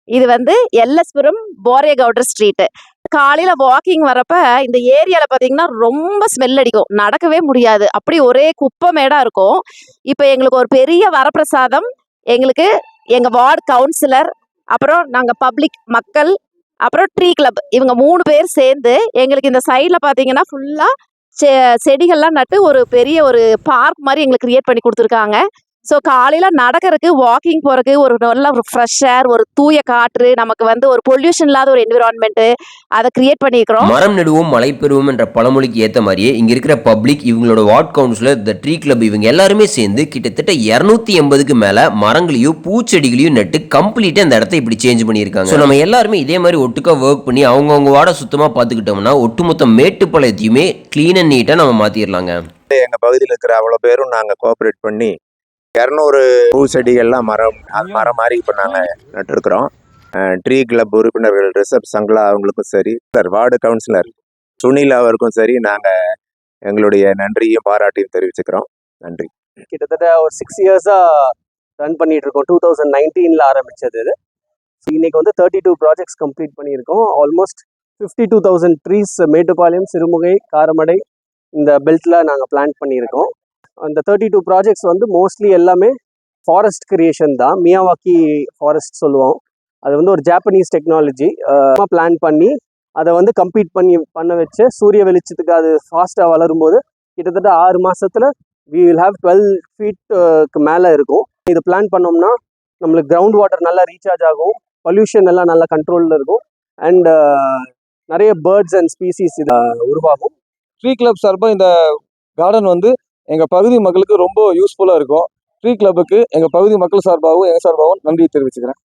இது வந்து எல்எஸ்புரம் போரேகவுடர் ஸ்ட்ரீட். காலையில வாக்கிங் வரப்ப இந்த ஏரியால பாத்தீங்கன்னா ரொம்ப ஸ்மெல் அடிக்கும். நடக்கவே முடியாது. அப்படி ஒரே குப்பை மேடா இருக்கும். இப்ப எங்களுக்கு ஒரு பெரிய வரப்பிரசாதம். எங்களுக்கு எங்க வார்டு கவுன்சிலர், அப்புறம் நாங்க பப்ளிக் மக்கள், அப்புறம் ட்ரீ கிளப் இவங்க 3 பேர் சேர்ந்து எங்களுக்கு இந்த சைடுல பாத்தீங்கன்னா ஃபுல்லா செடிகள்லாம் நட்டு ஒரு பெரிய ஒரு பார்க் மாதிரி எங்களுக்கு கிரியேட் பண்ணி கொடுத்துருக்காங்க. ஸோ காலையில நடக்கிறதுக்கு வாக்கிங் போறதுக்கு ஒரு நல்ல ஒரு ஃப்ரெஷ் ஏர், ஒரு தூய காற்று, நமக்கு வந்து ஒரு பொல்யூஷன் இல்லாத ஒரு என்விரான்மெண்ட் அதை கிரியேட் பண்ணியிருக்கிறோம். மரம் நடுவோம் மழை பெறுவோம் என்ற பழமொழிக்கு ஏற்ற மாதிரியே இங்க இருக்கிற பப்ளிக், இவங்களோட ward councillor, the tree club இவங்க எல்லாருமே சேர்ந்து கிட்டத்தட்ட 280க்கு மேல மரங்களையும் பூச்செடிகளையும் நட்டு கம்ப்ளீட்டா இந்த இடத்த இப்படி சேஞ்ச் பண்ணியிருக்காங்க. ஸோ நம்ம எல்லாருமே இதே மாதிரி ஒட்டுக்கா ஒர்க் பண்ணி அவங்கவுங்க வார்டை சுத்தமா பார்த்துக்கிட்டோம்னா ஒட்டுமொத்த மேட்டுப்பாளையத்தையுமே கிளீன் அண்ட் நீட்டா நம்ம மாத்திரலாங்க. எங்க பகுதியில் இருக்கிற அவ்வளவு பேரும் நாங்க கோஆபரேட் பண்ணி 200 பூ செடிகள்லாம் மரம் மாதிரி இப்போ நாங்கள் நட்டுருக்குறோம். ட்ரீ கிளப் உறுப்பினர்கள் ரிஷப் சங்கலா அவங்களுக்கும் சரி, வார்டு கவுன்சிலர் சுனில் அவருக்கும் சரி, நாங்கள் எங்களுடைய நன்றியும் பாராட்டியும் தெரிவிச்சுக்கிறோம். நன்றி. கிட்டத்தட்ட ஒரு 6 இயர்ஸாக ரன் பண்ணிட்டு இருக்கோம். 2019 ஆரம்பிச்சது இது. இன்னைக்கு வந்து 32 ப்ராஜெக்ட்ஸ் கம்ப்ளீட் பண்ணியிருக்கோம். ஆல்மோஸ்ட் 52,000 ட்ரீஸ் மேட்டுப்பாளையம், சிறுமுகை, காரமடை இந்த பெல்ட்டில் நாங்கள் பிளான்ட் பண்ணியிருக்கோம். அந்த 32 ப்ராஜெக்ட்ஸ் வந்து மோஸ்ட்லி எல்லாமே ஃபாரஸ்ட் கிரியேஷன் தான். மியாவாக்கி ஃபாரஸ்ட் சொல்லுவோம். அது வந்து ஒரு ஜாப்பனீஸ் டெக்னாலஜி பிளான் பண்ணி அதை வந்து கம்ப்ளீட் பண்ண வச்சு சூரிய வெளிச்சத்துக்கு அது ஃபாஸ்ட்டாக வளரும்போது கிட்டத்தட்ட 6 மாதத்தில் we will have 12 ஃபீட்டுக்கு மேலே இருக்கும். இது பிளான் பண்ணோம்னா நம்மளுக்கு கிரவுண்ட் வாட்டர் நல்லா ரீசார்ஜ் ஆகும், பொல்யூஷன் எல்லாம் நல்லா கண்ட்ரோலில் இருக்கும், அண்ட் நிறைய பேர்ட்ஸ் அண்ட் ஸ்பீசிஸ் இது உருவாகும். ட்ரீ கிளப் சார்பாக இந்த கார்டன் வந்து எங்கள் பகுதி மக்களுக்கு ரொம்ப யூஸ்ஃபுல்லாக இருக்கும். ட்ரீ கிளப்புக்கு எங்கள் பகுதி மக்கள் சார்பாகவும் எங்கள் சார்பாகவும் நன்றி தெரிவிச்சுக்கிறேன்.